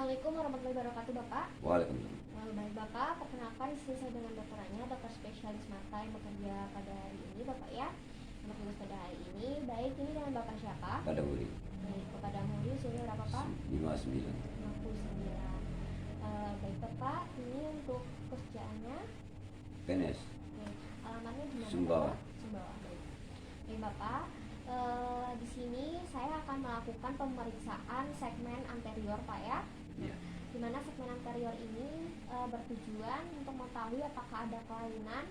Assalamualaikum warahmatullahi wabarakatuh, Bapak. Waalaikumsalam. Baik, Bapak, perkenalkan di sini saya dengan dokter Anya, dokter spesialis mata yang bekerja pada hari ini, Bapak ya. Untuk tugas pada hari ini, baik, ini dengan Bapak siapa? Pada Wuri. Baik, kepada Muri, usianya berapa, Pak? 59. 59. Baik, Bapak, ini untuk kerjaannya. PNS. Baik, alamatnya di mana, Sumbawa. Bapak? Sumbawa, baik. Baik, Bapak. Di sini saya akan melakukan pemeriksaan segmen anterior, Pak ya. Iya. Di mana segmen anterior ini bertujuan untuk mengetahui apakah ada kelainan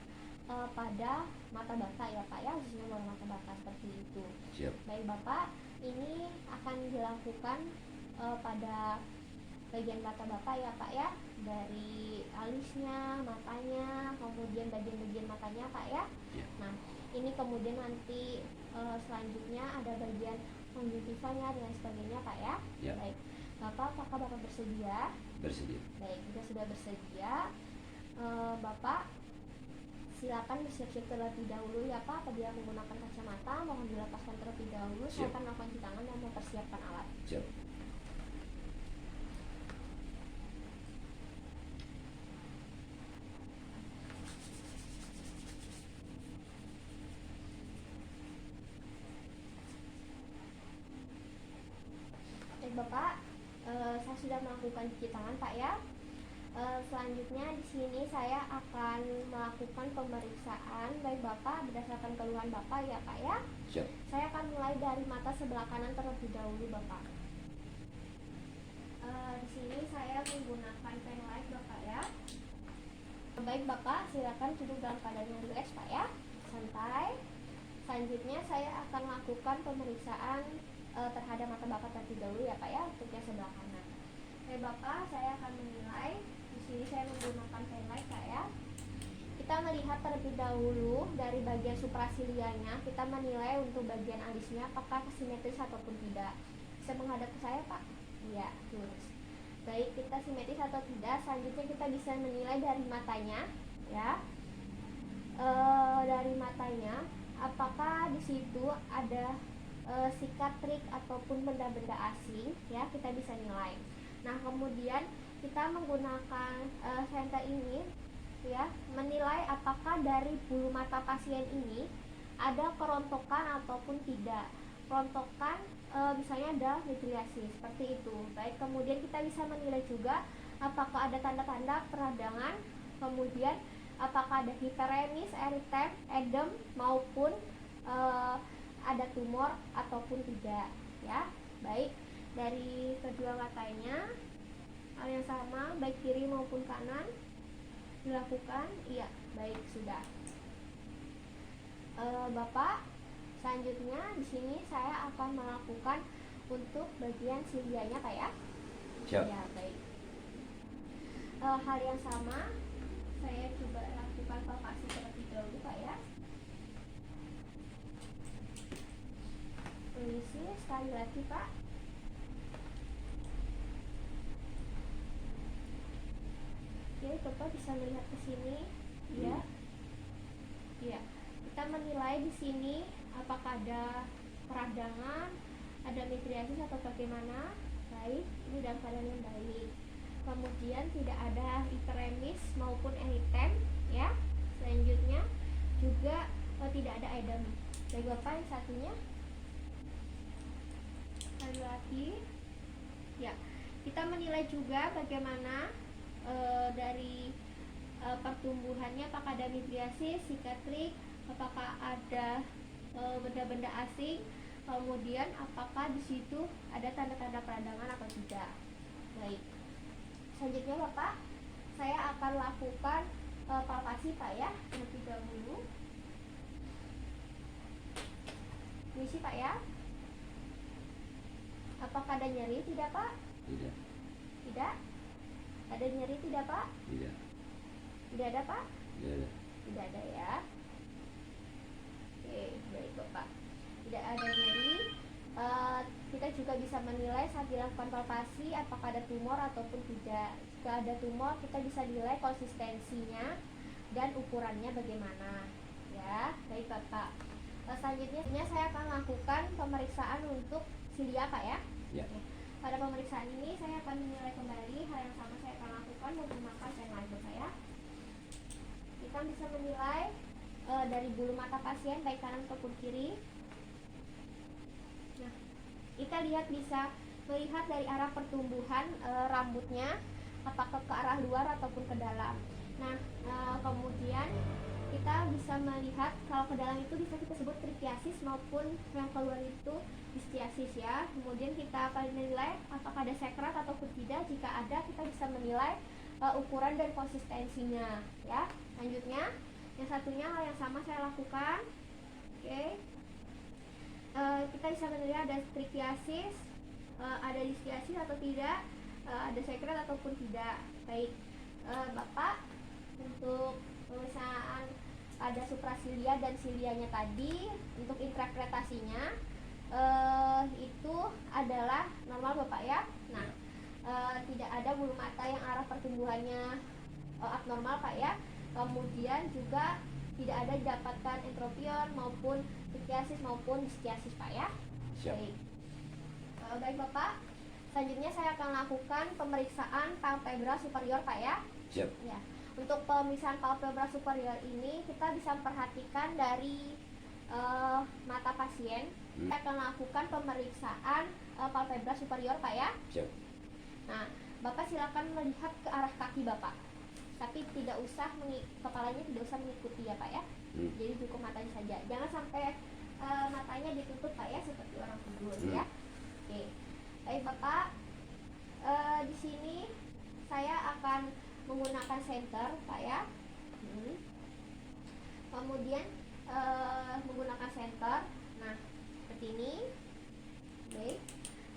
pada mata Bapak ya, Pak ya, khususnya bola mata Bapak seperti itu. Siap. Baik, Bapak, ini akan dilakukan pada bagian mata Bapak ya, Pak ya, dari alisnya, matanya, kemudian bagian-bagian matanya, Pak ya. Iya. Nah, ini kemudian nanti selanjutnya ada bagian konjungtivanya dan sebagainya, Pak ya. Ya. Baik, Bapak, apakah Bapak bersedia? Bersedia. Baik, jika sudah bersedia, Bapak silakan bersiap-siap terlebih dahulu ya, Pak. Apabila menggunakan kacamata, mohon dilepaskan terlebih dahulu. Saya Siap. akan melakukan cuci tangan dan mempersiapkan alat. Siap. Baik, Bapak, saya sudah melakukan cuci tangan, Pak ya. Selanjutnya di sini saya akan melakukan pemeriksaan baik Bapak berdasarkan keluhan Bapak ya, Pak ya. Siap. Saya akan mulai dari mata sebelah kanan terlebih dahulu, Bapak. Di sini saya menggunakan pen light, Bapak ya. Baik, Bapak, silakan duduk dalam keadaan yang rileks, Pak ya, santai. Selanjutnya saya akan lakukan pemeriksaan terhadap mata Bapak terlebih dahulu ya, Pak ya, untuk yang sebelah kanan. Baik, Bapak, saya akan menilai. Di sini saya menggunakan pen light, Pak ya. Kita melihat terlebih dahulu dari bagian suprasilianya, kita menilai untuk bagian alisnya apakah simetris ataupun tidak. Bisa menghadap ke saya, Pak? Iya, lurus. Baik, kita simetris atau tidak. Selanjutnya kita bisa menilai dari matanya, ya. Dari matanya, apakah di situ ada sikatrik ataupun benda-benda asing, ya, kita bisa nilai. Nah, kemudian kita menggunakan senter ini, ya, menilai apakah dari bulu mata pasien ini ada kerontokan ataupun tidak. Kerontokan misalnya ada midriasi seperti itu. Baik, kemudian kita bisa menilai juga apakah ada tanda-tanda peradangan, kemudian apakah ada hiperemis, eritem, edem maupun ada tumor ataupun tidak, ya. Baik, dari kedua matanya hal yang sama baik kiri maupun kanan dilakukan. Iya, baik, sudah. Bapak, selanjutnya di sini saya akan melakukan untuk bagian silianya, Pak ya. Siap. Ya, baik. Hal yang sama saya coba lakukan palpasi terlebih dahulu, Pak ya. Permisi sekali lagi, Pak. Oke, Bapak bisa melihat ke sini, ya. Iya. Kita menilai di sini apakah ada peradangan, ada midriasis atau bagaimana. Baik, ini dalam keadaan yang baik. Kemudian tidak ada hiperemis maupun eritem, ya. Selanjutnya juga tidak ada edem. Baik, Bapak, yang satunya sekali lagi, ya. Kita menilai juga bagaimana dari pertumbuhannya, apakah ada midriasis, sikatrik, apakah ada benda-benda asing, kemudian apakah di situ ada tanda-tanda peradangan atau tidak. Baik. Selanjutnya, Bapak, saya akan lakukan palpasi, Pak ya, terlebih dahulu. Misi, Pak ya. Apakah ada nyeri? Tidak, Pak? Tidak. Tidak? Ada nyeri tidak, Pak? Tidak. Tidak ada, Pak? Tidak ada. Tidak ada ya. Oke, baik, Bapak. Tidak ada nyeri. Kita juga bisa menilai saat dilakukan palpasi apakah ada tumor ataupun tidak. Jika ada tumor, kita bisa nilai konsistensinya dan ukurannya bagaimana. Ya, baik, Bapak. Selanjutnya saya akan lakukan pemeriksaan untuk silia, Pak ya. Ya. Pada pemeriksaan ini saya akan menilai kembali. Hal yang sama saya akan lakukan menggunakan pen laser saya. Kita bisa menilai dari bulu mata pasien baik kanan ataupun kiri. Nah, kita bisa melihat dari arah pertumbuhan rambutnya, apakah ke arah luar ataupun ke dalam. Nah, kemudian kita bisa melihat kalau ke dalam itu bisa kita sebut trichiasis, maupun yang keluar itu istiasis ya. Kemudian kita akan menilai apakah ada sekret ataupun tidak. Jika ada, kita bisa menilai ukuran dan konsistensinya ya. Selanjutnya, yang satunya hal yang sama saya lakukan. Oke. Kita bisa menilai ada trichiasis, ada istiasis atau tidak, ada sekret ataupun tidak. Baik, Bapak, untuk pemeriksaan pada suprasilia dan silianya tadi, untuk interpretasinya itu adalah normal Bapak ya. Nah, tidak ada bulu mata yang arah pertumbuhannya abnormal Pak ya. Kemudian juga tidak ada didapatkan entropion maupun trichiasis maupun istiasis Pak ya. Siap. Baik. Baik Bapak, selanjutnya saya akan lakukan pemeriksaan palpebra superior Pak ya. Siap. Ya. Untuk pemeriksaan palpebra superior ini kita bisa memperhatikan dari mata pasien. Kita akan lakukan pemeriksaan palpebra superior Pak ya. Siap. Nah, Bapak silakan melihat ke arah kaki Bapak, tapi tidak usah kepalanya tidak usah mengikuti ya Pak ya. Jadi cukup matanya saja, jangan sampai matanya ditutup Pak ya, seperti orang tidur ya. Oke, baik Bapak, di sini saya akan menggunakan senter Pak ya. Kemudian menggunakan senter. Nah, seperti ini. Baik.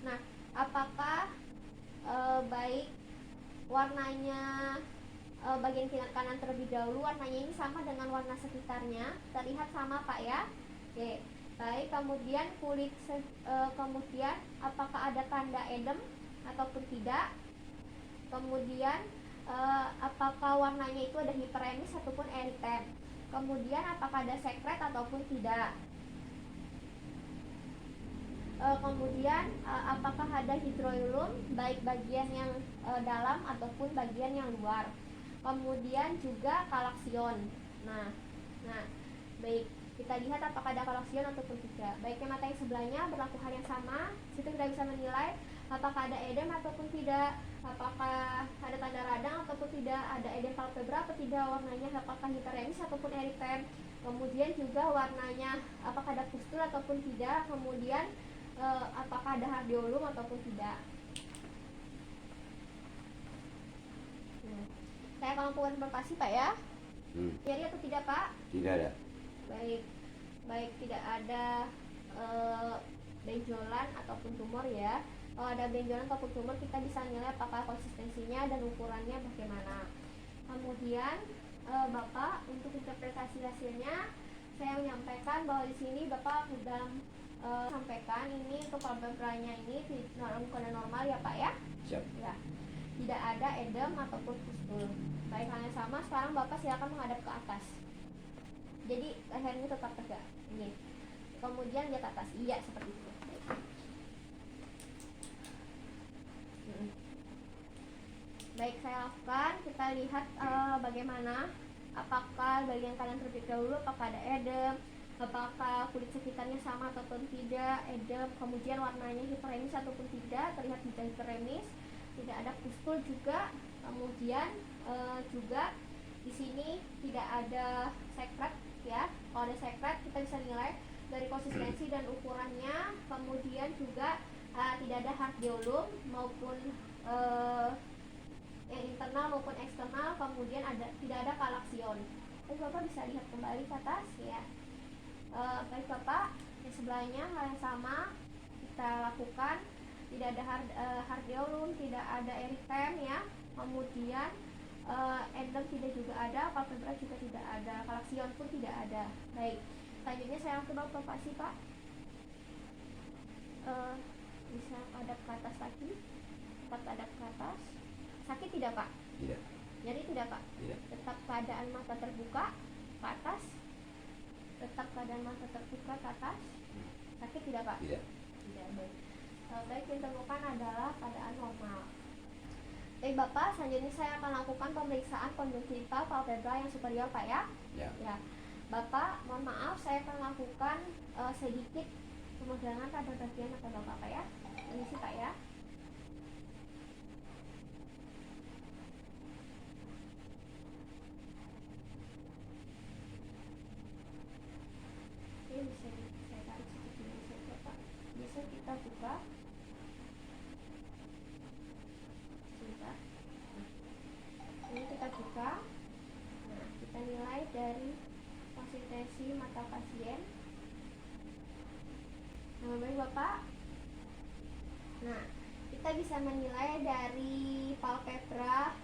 Nah, apakah baik warnanya bagian kiri kanan terlebih dahulu, warnanya ini sama dengan warna sekitarnya, terlihat sama Pak ya. Oke, baik. Kemudian kulit kemudian apakah ada tanda edem ataupun tidak. Kemudian apakah warnanya itu ada hiperemis ataupun eritem. Kemudian apakah ada sekret ataupun tidak. Kemudian apakah ada hidroilum baik bagian yang dalam ataupun bagian yang luar. Kemudian juga kalaksion. Nah, baik, kita lihat apakah ada kalaksion ataupun tidak. Baiknya mata yang sebelahnya berlaku hal yang sama. Situ kita bisa menilai apakah ada edem ataupun tidak, apakah ada tanda radang ataupun tidak, ada edem palpebra atau tidak, warnanya apakah hiperemis ataupun eritem. Kemudian juga warnanya apakah ada pustul ataupun tidak. Kemudian apakah ada hardiolum ataupun tidak. Saya akan lakukan palpasi Pak ya. Nyeri atau tidak Pak? Tidak ada. Baik, tidak ada benjolan ataupun tumor ya. Kalau ada benjolan ataupun tumor, kita bisa nilai apakah konsistensinya dan ukurannya bagaimana. Kemudian Bapak, untuk interpretasi hasilnya, saya menyampaikan bahwa di sini Bapak sudah sampaikan ini untuk palpebranya ini dalam keadaan normal ya Pak ya. Siap. Ya, tidak ada edem ataupun pustul. Baik, hal yang sama. Sekarang Bapak silakan menghadap ke atas. Jadi lehernya tetap tegak. Ini. Kemudian lihat atas. Iya, seperti itu. Baik, saya lakukan. Kita lihat bagaimana. Apakah bagian kanan terlebih dahulu, apakah ada edem, apakah kulit sekitarnya sama ataupun tidak, edem, kemudian warnanya hiperemis ataupun tidak, terlihat tidak hiperemis, tidak ada pustul juga. Kemudian juga di sini tidak ada sekret ya. Kalau ada sekret kita bisa nilai dari konsistensi dan ukurannya. Kemudian juga tidak ada hardiolum maupun yang internal maupun eksternal. Kemudian tidak ada kalaksion. Jadi Bapak bisa lihat kembali ke atas ya. Baik Bapak, yang sebelahnya hal yang sama kita lakukan. Tidak ada hardiolum, tidak ada eritem ya. Kemudian endem tidak juga ada, palpebra juga tidak ada, kalaksion pun tidak ada. Baik, selanjutnya saya langsung palpasi Pak. Bisa hadap ke atas lagi, tetap hadap ke atas. Sakit tidak Pak? Tidak. Nyeri tidak Pak? Tidak. Tetap keadaan mata terbuka ke atas. Tetap keadaan mata terbuka ke atas. Sakit tidak Pak? Tidak. Tidak. Baik. baik ditemukan adalah keadaan normal. Baik Bapak, selanjutnya saya akan lakukan pemeriksaan konjungtiva palpebra yang superior Pak ya. Ya. Bapak, mohon maaf saya akan lakukan sedikit pemegangan pada bagian mata Bapak Pak ya. Permisi Pak ya. Oke, bisa saya tarik sedikit dulu saja Pak. Bisa kita buka. Sebentar. Ini kita buka. Nah, kita nilai dari konsistensi mata pasien. Nah, baik Bapak. Nah, kita bisa menilai dari palpebra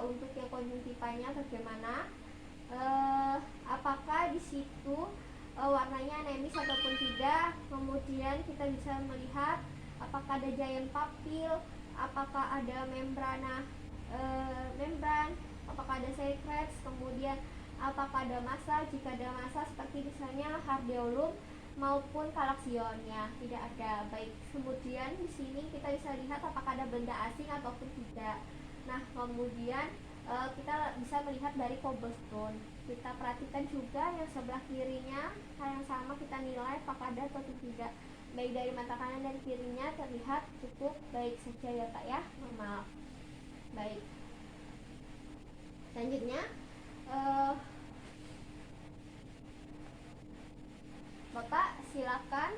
untuk yang konjungtivanya bagaimana. Apakah di situ warnanya anemis ataupun tidak. Kemudian kita bisa melihat apakah ada giant papil, apakah ada membran, apakah ada secrets, kemudian apakah ada massa. Jika ada massa seperti misalnya hardeolum maupun kalaksionnya tidak ada. Baik, kemudian di sini kita bisa lihat apakah ada benda asing ataupun tidak. Nah, kemudian kita bisa melihat dari cobblestone. Kita perhatikan juga yang sebelah kirinya, hal yang sama kita nilai apakah ada atau tidak. Baik dari mata kanan dan kirinya terlihat cukup baik saja ya Pak ya, normal. Baik. Selanjutnya Bapak silakan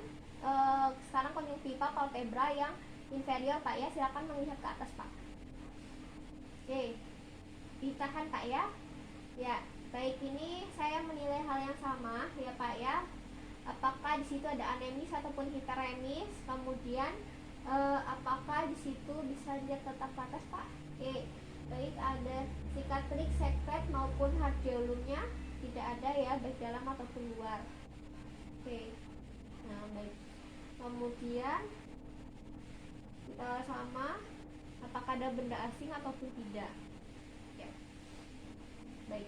sekarang konjungtiva palpebra yang inferior Pak ya, silakan melihat ke atas Pak. Oke, ditahan Pak ya. Ya, baik, ini saya menilai hal yang sama ya Pak ya. Apakah di situ ada anemis ataupun hiperemis? Kemudian apakah di situ bisa dilihat tetap ke atas Pak? Oke, baik, ada cicatrix, secret maupun hardeolumnya tidak ada ya, baik dalam ataupun luar. Oke, nah baik. Kemudian kita sama apakah ada benda asing ataupun tidak. Oke. Baik.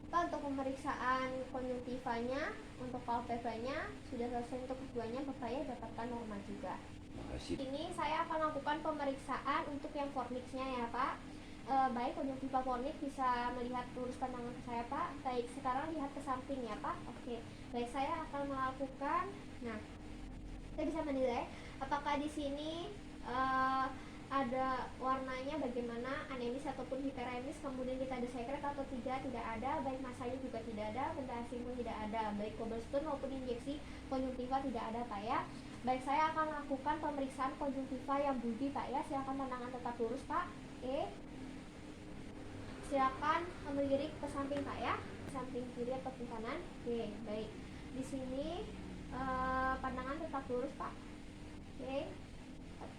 Pak, untuk pemeriksaan konjungtivanya, untuk palpebranya sudah selesai. Untuk keduanya Bapak ya dapatkan normal juga. Makasih. Ini saya akan lakukan pemeriksaan untuk yang fornixnya ya Pak. Baik, konjungtiva fornix bisa melihat lurus pandangan ke saya Pak. Baik, sekarang lihat ke samping ya Pak. Oke, baik, saya akan melakukan. Nah, kita bisa menilai apakah di sini ada warnanya bagaimana, anemis ataupun hiperemis. Kemudian kita ada secret atau tidak ada. Baik, masanya juga tidak ada, benda asing pun tidak ada. Baik cobblestone maupun injeksi konjungtiva tidak ada Pak ya. Baik, saya akan lakukan pemeriksaan konjungtiva yang budi Pak ya. Silakan pandangan tetap lurus Pak. Oke, silakan melirik ke samping Pak ya, samping kiri ataupun kanan. Oke, baik, di sini pandangan tetap lurus Pak.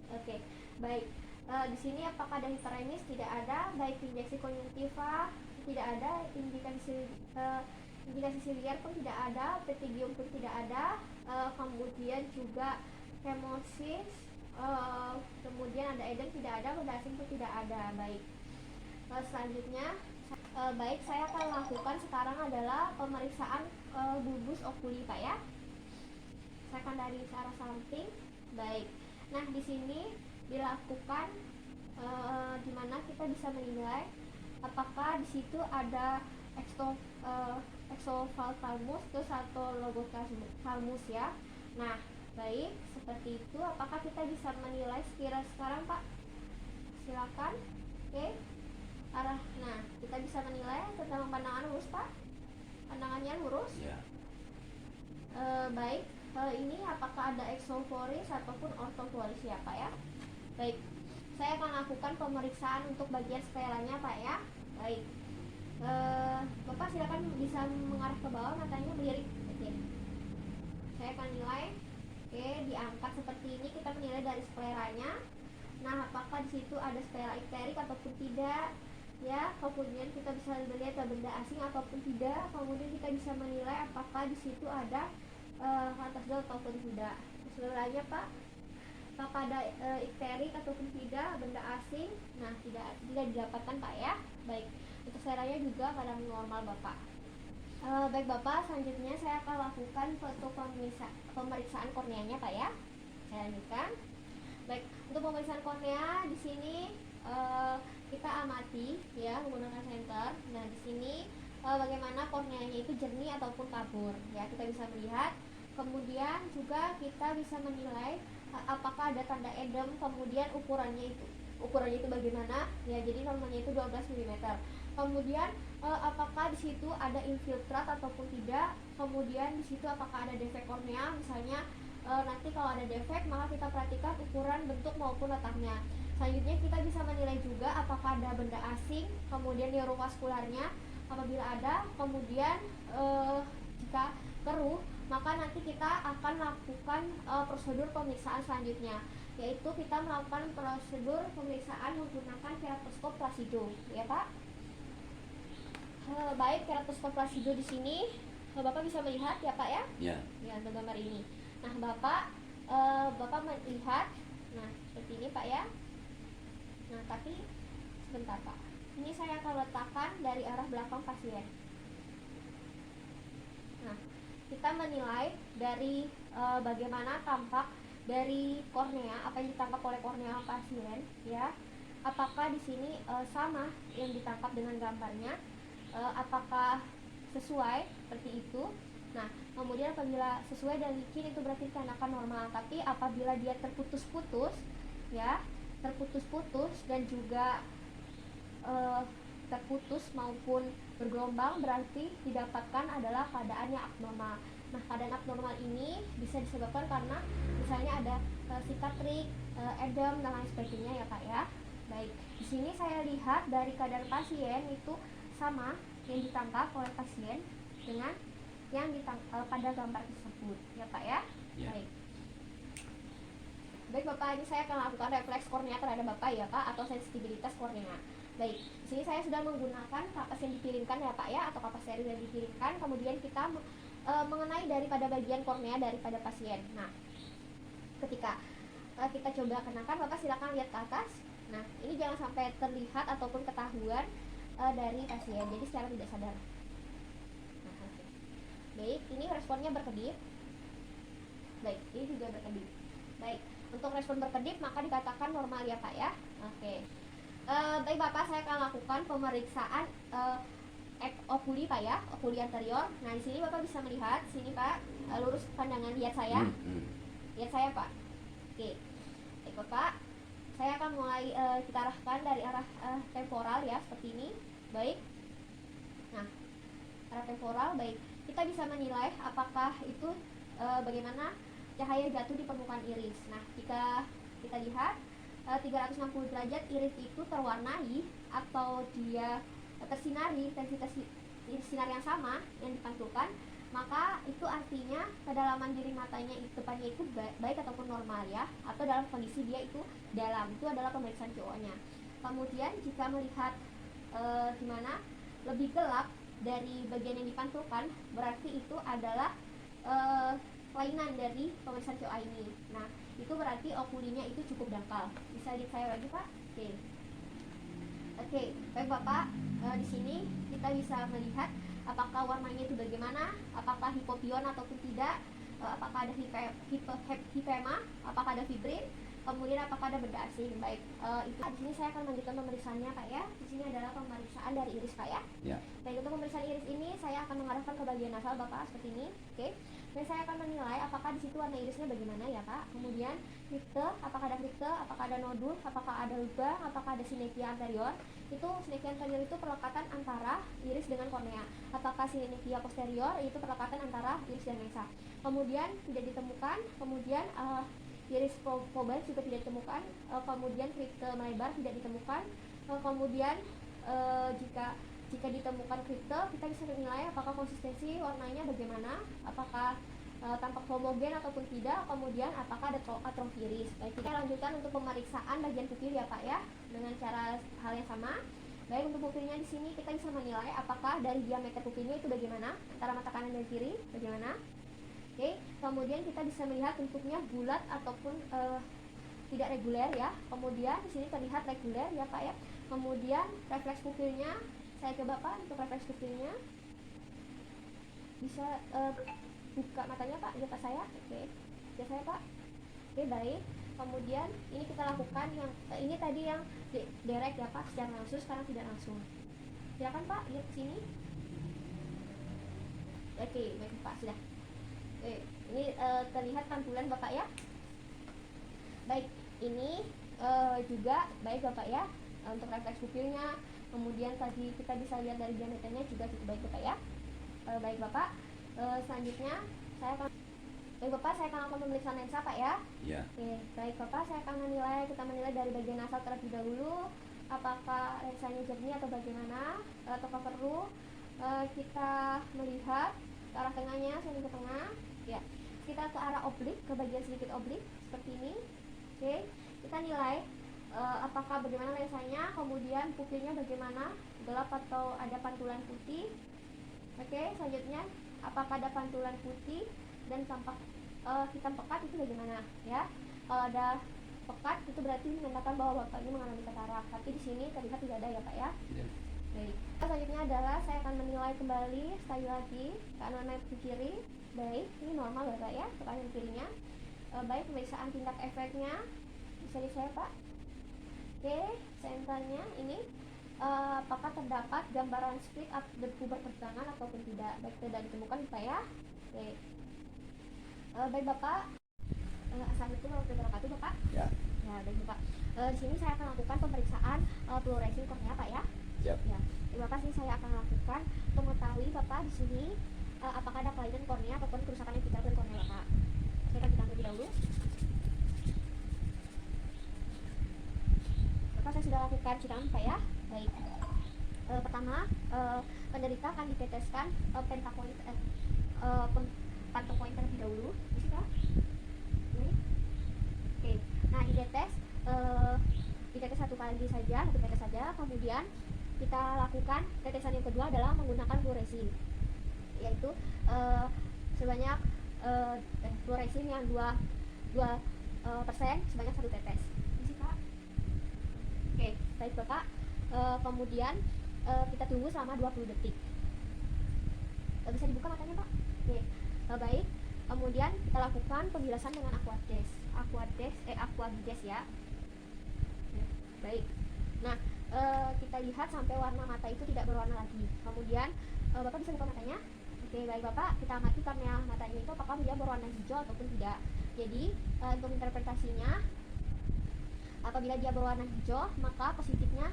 Oke, baik. Di sini apakah ada hiperemis? Tidak ada. Baik, injeksi konjungtiva tidak ada, indikasi siliar pun tidak ada, pterygium pun tidak ada. Kemudian juga hemosis, kemudian ada eden tidak ada, benda asing pun tidak ada. Baik. Selanjutnya, baik, saya akan lakukan sekarang adalah pemeriksaan bulbus oculi Pak ya. Saya akan dari arah samping. Baik. Nah, di sini dilakukan di mana kita bisa menilai apakah di situ ada exophthalmus terus atau logophthalmus ya. Nah, baik, seperti itu. Apakah kita bisa menilai sekarang Pak? Silakan. Oke. Nah, kita bisa menilai tentang pandangan lurus Pak. Pandangannya lurus. Ya. Baik. Ini apakah ada exophoris ataupun orthophorus ya Pak ya. Baik, saya akan lakukan pemeriksaan untuk bagian sklera-nya Pak ya. Baik, Bapak silakan bisa mengarah ke bawah, matanya melirik. Oke, saya akan nilai. Oke, diangkat seperti ini, kita menilai dari skleranya. Nah, apakah di situ ada sklera ikterik ataupun tidak ya. Kemudian kita bisa melihat benda asing ataupun tidak. Kemudian kita bisa menilai apakah di situ ada fantasdol ataupun tidak. Sebenarnya Pak, apakah ada ikterik ataupun tidak, benda asing. Nah, tidak didapatkan Pak ya. Baik, untuk seleranya juga keadaan normal Bapak. Baik Bapak, selanjutnya saya akan lakukan foto pemeriksaan korneanya Pak ya. Saya lanjutkan. Baik, untuk pemeriksaan kornea di sini kita amati ya menggunakan senter. Nah, di sini bagaimana korneanya itu jernih ataupun kabur ya, kita bisa melihat. Kemudian juga kita bisa menilai apakah ada tanda edem, kemudian ukurannya itu bagaimana ya, jadi normalnya itu 12 mm. Kemudian apakah di situ ada infiltrat ataupun tidak, kemudian di situ apakah ada defek kornea misalnya. Nanti kalau ada defek maka kita perhatikan ukuran, bentuk maupun letaknya. Selanjutnya kita bisa menilai juga apakah ada benda asing, kemudian neurovaskularnya apabila ada, kemudian jika keruh maka nanti kita akan melakukan prosedur pemeriksaan selanjutnya, yaitu kita melakukan prosedur pemeriksaan menggunakan keratoskop Placido ya Pak. Baik, keratoskop Placido di sini Bapak bisa melihat ya Pak ya? Ya. Ya, untuk gambar ini. Nah, Bapak melihat, nah seperti ini Pak ya. Nah, tapi sebentar Pak. Ini saya akan letakkan dari arah belakang pasien. Nah, kita menilai dari bagaimana tampak dari kornea, apa yang ditangkap oleh kornea pasien ya. Apakah di sini sama yang ditangkap dengan gambarnya? Apakah sesuai seperti itu? Nah, kemudian apabila sesuai dan licin itu berarti dikarenakan normal. Tapi apabila dia terputus-putus ya, terputus-putus dan juga terputus maupun bergelombang, berarti didapatkan adalah keadaan yang abnormal. Nah, keadaan abnormal ini bisa disebabkan karena misalnya ada sikatrik, edem dan lain sebagainya ya Pak ya. Baik, di sini saya lihat dari keadaan pasien itu sama yang ditangkap oleh pasien dengan yang pada gambar tersebut ya Pak ya. Ya. Baik Bapak, ini saya akan lakukan refleks kornea terhadap Bapak ya Pak, atau sensitivitas kornea. Baik, di sini saya sudah menggunakan kapas yang dipiringkan ya Pak ya, atau kapas steril yang dipiringkan. Kemudian kita mengenai daripada bagian kornea daripada pasien. Nah, ketika kita coba kenakan, Bapak silakan lihat ke atas. Nah, ini jangan sampai terlihat ataupun ketahuan dari pasien, jadi secara tidak sadar. Baik, ini responnya berkedip. Baik, ini juga berkedip. Baik, untuk respon berkedip maka dikatakan normal ya Pak ya. Oke. Baik Bapak, saya akan lakukan pemeriksaan okuli Pak ya, okuli anterior. Nah, di sini Bapak bisa melihat, sini Pak, lurus pandangan, lihat saya. Lihat saya Pak. Oke. Baik Bapak, saya akan mulai kita arahkan dari arah temporal ya, seperti ini. Baik. Nah, arah temporal, baik. Kita bisa menilai apakah itu bagaimana cahaya jatuh di permukaan iris. Nah, jika kita lihat 360 derajat iris itu terwarnai atau dia tersinari intensitas sinar yang sama yang dipantulkan, maka itu artinya kedalaman diri matanya depannya itu baik ataupun normal ya, atau dalam kondisi dia itu dalam. Itu adalah pemeriksaan CO-nya. Kemudian jika melihat di mana lebih gelap dari bagian yang dipantulkan, berarti itu adalah kelainan dari pemeriksaan CO ini. Nah, itu berarti okulinya itu cukup dangkal. Bisa lihat saya lagi Pak? Oke, baik Bapak. Di sini kita bisa melihat apakah warnanya itu bagaimana, apakah hipopion ataupun tidak, apakah ada hipema, apakah ada fibrin, kemudian apakah ada benda asing. Baik, itu di sini saya akan melanjutkan pemeriksaannya Pak ya. Di sini adalah pemeriksaan dari iris Pak ya. Ya. Baik, untuk pemeriksaan iris ini saya akan mengarahkan ke bagian nasal Bapak seperti ini. Oke. Dan saya akan menilai apakah di situ warna irisnya bagaimana ya Pak. Kemudian kripte, apakah ada kripte, apakah ada nodul, apakah ada lubang, apakah ada sinefia anterior. Itu sinefia anterior itu perlekatan antara iris dengan kornea. Apakah sinefia posterior itu perlekatan antara iris dan lensa. Kemudian tidak ditemukan, kemudian iris probans juga tidak ditemukan, kemudian kripte melebar tidak ditemukan, kemudian jika ditemukan kripte, kita bisa menilai apakah konsistensi warnanya bagaimana, apakah tampak homogen ataupun tidak, kemudian apakah ada atrofi iris. Baik, kita lanjutkan untuk pemeriksaan bagian pupil ya Pak ya, dengan cara hal yang sama. Baik, untuk pupilnya di sini kita bisa menilai apakah dari diameter pupilnya itu bagaimana, antara mata kanan dan kiri bagaimana. Oke, kemudian kita bisa melihat bentuknya bulat ataupun tidak reguler ya. Kemudian di sini terlihat reguler ya Pak ya. Kemudian refleks pupilnya, saya coba Pak untuk refleks pupilnya. Bisa buka matanya Pak, lihat saya. Oke, lihat saya Pak. Oke, baik. Kemudian ini kita lakukan yang ini tadi yang direct ya Pak, secara langsung, sekarang tidak langsung. Silakan Pak, lihat ke sini. Oke, baik Pak, sudah. Oke, ini terlihat pantulan Bapak ya. Baik, ini juga baik Bapak ya, untuk refleks pupilnya. Kemudian tadi kita bisa lihat dari diameternya juga cukup baik Bapak ya. Baik Bapak, selanjutnya saya akan saya akan lakukan pemeriksaan lensa Pak ya. Ya. Oke, baik Bapak, saya akan kita menilai dari bagian asal terlebih dahulu, apakah lensanya jernih atau bagaimana, ataukah perlu kita melihat ke arah tengahnya, sini ke tengah, ya. Kita ke arah oblik, ke bagian sedikit oblik seperti ini. Oke, kita nilai apakah bagaimana lensanya, kemudian pupilnya bagaimana, gelap atau ada pantulan putih. Oke, selanjutnya apakah ada pantulan putih dan tampak hitam pekat, itu bagaimana ya. Kalau ada pekat itu berarti menandakan bahwa Bapak ini mengalami katarak, tapi di sini terlihat tidak ada ya Pak ya. Baik. Selanjutnya adalah saya akan menilai kembali sekali lagi kanan ke kiri. Baik, ini normal Bapak ya, ke kanan kirinya. Baik, pemeriksaan tindak efeknya bisa saya Pak. Oke, senternya ini apakah terdapat gambaran split debu bertegangan ataupun tidak. Baik, tidak ditemukan Pak ya. Oke. Baik Bapak, assalamualaikum warahmatullahi wabarakatuh Bapak. Ya. Ya, baik Bapak. Di sini saya akan lakukan pemeriksaan fluorescin kornea Pak ya. Siap. Ya, Bapak, sini saya akan lakukan mengetahui Bapak di sini apakah ada kelainan kornea ataupun kerusakan epitel dan kornea Bapak. Saya akan terlebih dahulu. Bapak, saya sudah lakukan sidang Pak ya. Baik. Pertama, penderita akan diteteskan pentakoid pantokoid terlebih dahulu. Bisa Pak? Oke. Nah, ditetes satu kali saja, satu tetes saja. Kemudian kita lakukan tetesan yang kedua adalah menggunakan fluoresin, yaitu sebanyak fluoresin yang 2% sebanyak satu tetes. Bisa Pak? Oke, baik Bapak. Kemudian kita tunggu selama 20 detik. Bisa dibuka matanya Pak? Oke, baik. Kemudian kita lakukan pembilasan dengan aquagides ya. Baik. Nah, kita lihat sampai warna mata itu tidak berwarna lagi. Kemudian Bapak bisa buka matanya. Oke, baik Bapak, kita amati kornea matanya itu apakah dia berwarna hijau ataupun tidak. Jadi untuk interpretasinya, apabila dia berwarna hijau, maka positifnya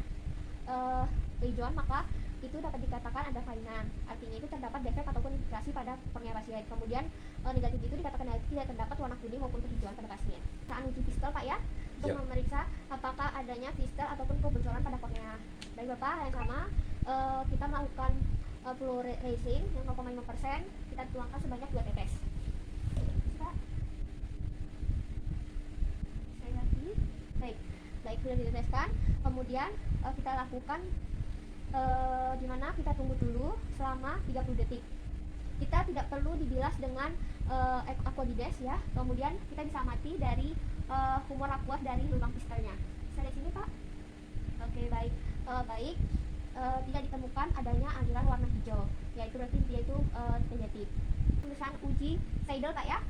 kehijauan, maka itu dapat dikatakan ada kelainan. Artinya itu terdapat defek ataupun infiltrasi pada kornea pasien. Kemudian negatif itu dikatakan tidak terdapat warna kuning maupun kehijauan pada pasien. Kita uji pistel Pak ya, untuk memeriksa apakah adanya pistel ataupun kebocoran pada kornea. Baik Bapak, yang sama kita melakukan fluoresin yang 0,5%, kita tuangkan sebanyak 2 tetes. Sekali lagi. Baik, sudah diteteskan. Kemudian kita lakukan dimana kita tunggu dulu selama 30 detik. Kita tidak perlu dibilas dengan aquagides ya. Kemudian kita bisa amati dari humor aqueous dari lubang pistelnya. Bisa lihat sini Pak? Oke, baik. Tidak ditemukan adanya aliran warna hijau, yaitu berarti dia itu negatif. Tulisan uji Seidel Pak ya?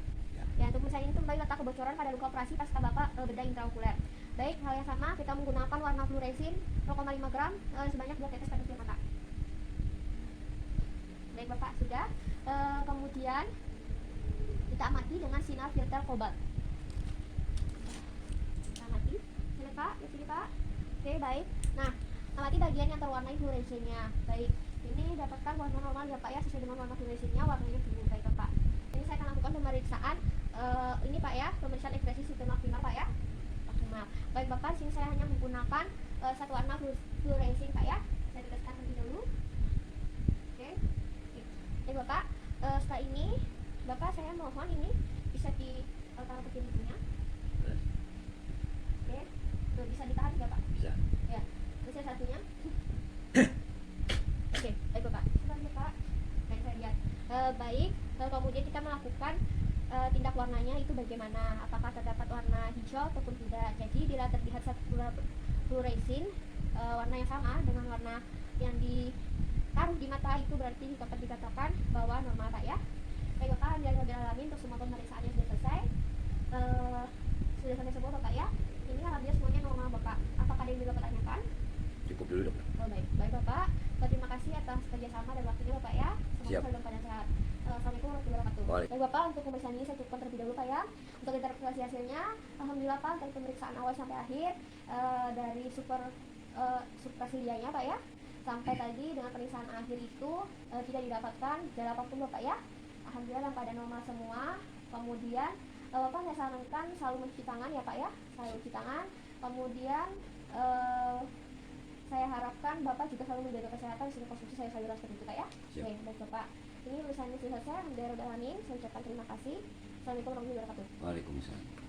Ya, untuk misalnya ini kembali letak kebocoran pada luka operasi pasca Bapak bedah intraokuler. Baik, hal yang sama kita menggunakan warna fluoresin 0,5 gram sebanyak 2 tetes pada tiap mata. Baik Bapak, sudah. Kemudian kita amati dengan sinar filter kobalt. Kita amati, sini Pak, di sini Pak. Oke, baik. Nah, amati bagian yang terwarnai fluoresinnya. Baik, ini dapatkan warna normal ya Pak ya, sesuai dengan warna fluoresinnya, warnanya biru. Baik Pak. Ini saya akan lakukan pemeriksaan ini Pak ya, pemeriksaan ekspresi sistem maksimal Pak ya. Maksimal. Baik Bapak, sini saya hanya menggunakan satu warna fluoresin Pak ya. Saya teteskan terlebih dahulu. Oke. Baik Bapak, setelah ini Bapak saya mohon ini bisa ditaruh ke pintunya. Oke. Tuh, bisa ditahan nggak Pak? Bisa. Ya. Bisa satunya. Oke, baik Bapak. Sebentar Pak. Baik, saya lihat. Baik, kemudian kita melakukan tindak warnanya itu bagaimana, apakah terdapat warna hijau ataupun tidak. Jadi bila terlihat satu fluoresin warna yang sama dengan warna yang ditaruh di mata, itu berarti dapat dikatakan bahwa normal Pak ya. Baik Bapak, alhamdulillah untuk semua pemeriksaannya sudah selesai. sudah sampai semua Bapak ya. Ini alhamdulillah semuanya normal Bapak. Apakah ada yang bisa Bapak tanyakan? Cukup dulu dok. Oh, baik Bapak. Terima kasih atas kerjasama dan waktunya Bapak ya. Semoga Siap. selalu dalam keadaan sehat. Assalamualaikum warahmatullahi wabarakatuh. Waalaikumsalam. Baik Bapak, untuk pemeriksaan ini saya cukupkan terlebih dahulu Pak ya. Untuk interpretasi hasilnya, alhamdulillah Pak, dari pemeriksaan awal sampai akhir dari suprasilianya Pak ya, sampai tadi dengan pemeriksaan akhir itu tidak didapatkan gejala apapun Bapak ya. Alhamdulillah dalam keadaan normal semua. Kemudian Bapak saya sarankan selalu mencuci tangan ya Pak ya, selalu cuci tangan. Kemudian saya harapkan Bapak juga selalu menjaga kesehatan, sering konsumsi sayur-sayuran seperti itu Kak ya. Siap. Baik Bapak. Ini urusannya selesai. Alhamdulillah, saya ucapkan terima kasih. Assalamualaikum warahmatullahi wabarakatuh. Waalaikumsalam.